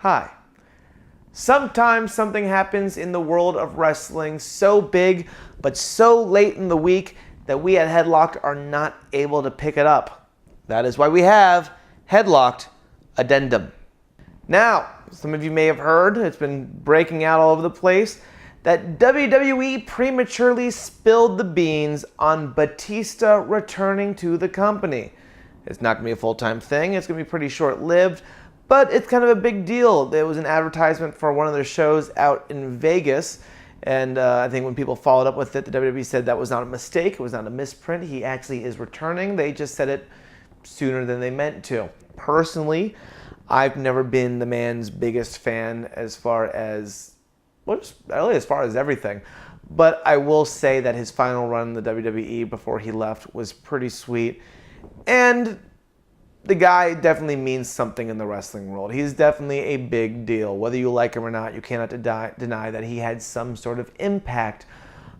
Hi. Sometimes something happens in the world of wrestling so big but so late in the week that we at Headlock'd are not able to pick it up. That is why we have Headlock'd Addendum. Now, some of you may have heard, it's been breaking out all over the place, that WWE prematurely spilled the beans on Batista returning to the company. It's not going to be a full-time thing, it's going to be pretty short-lived, but it's kind of a big deal. There was an advertisement for one of their shows out in Vegas, and I think when people followed up with it, the WWE said that was not a mistake, it was not a misprint. He actually is returning. They just said it sooner than they meant to. Personally, I've never been the man's biggest fan as far as, well, really as far as everything. But I will say that his final run in the WWE before he left was pretty sweet. And the guy definitely means something in the wrestling world. He's definitely a big deal. Whether you like him or not, you cannot deny that he had some sort of impact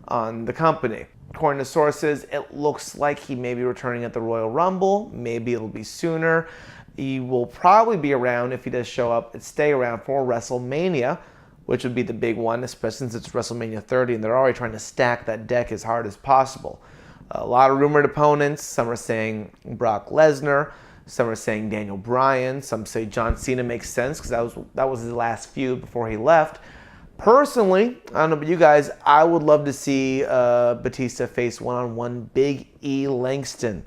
on the company. According to sources, it looks like he may be returning at the Royal Rumble. Maybe it'll be sooner. He will probably be around, if he does show up, and stay around for WrestleMania, which would be the big one, especially since it's WrestleMania 30, and they're already trying to stack that deck as hard as possible. A lot of rumored opponents. Some are saying Brock Lesnar. Some are saying Daniel Bryan. Some say John Cena makes sense because that was his last feud before he left. Personally, I don't know about you guys, I would love to see Batista face one-on-one Big E Langston.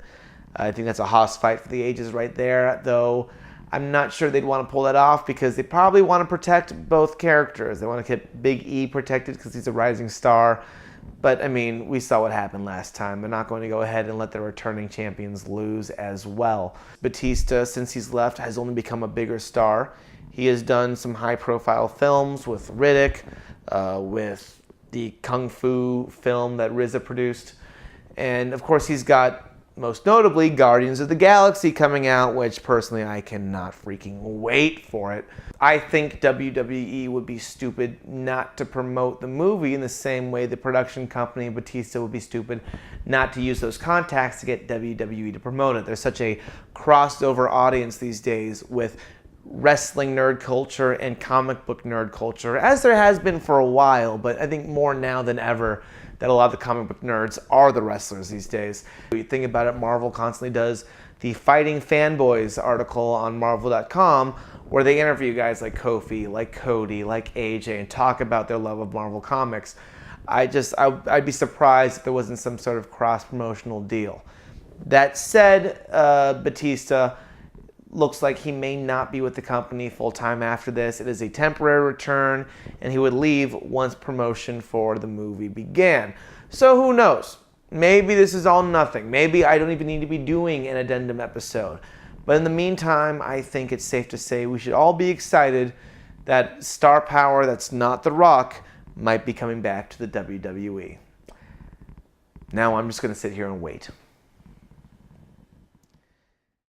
I think that's a hoss fight for the ages right there, though I'm not sure they'd want to pull that off because they probably want to protect both characters. They want to keep Big E protected because he's a rising star. But, I mean, we saw what happened last time. They're not going to go ahead and let their returning champions lose as well. Batista, since he's left, has only become a bigger star. He has done some high-profile films with Riddick, with the Kung Fu film that RZA produced. And, of course, he's got, most notably, Guardians of the Galaxy coming out, which personally I cannot freaking wait for it. I think WWE would be stupid not to promote the movie in the same way the production company Batista would be stupid not to use those contacts to get WWE to promote it. There's such a crossover audience these days with wrestling nerd culture and comic book nerd culture, as there has been for a while, but I think more now than ever that a lot of the comic book nerds are the wrestlers these days. When you think about it, Marvel constantly does the Fighting Fanboys article on Marvel.com where they interview guys like Kofi, like Cody, like AJ, and talk about their love of Marvel Comics. I'd be surprised if there wasn't some sort of cross-promotional deal. That said, Batista looks like he may not be with the company full-time after this. It is a temporary return, and he would leave once promotion for the movie began. So who knows? Maybe this is all nothing. Maybe I don't even need to be doing an addendum episode. But in the meantime, I think it's safe to say we should all be excited that star power that's not The Rock might be coming back to the WWE. Now I'm just going to sit here and wait.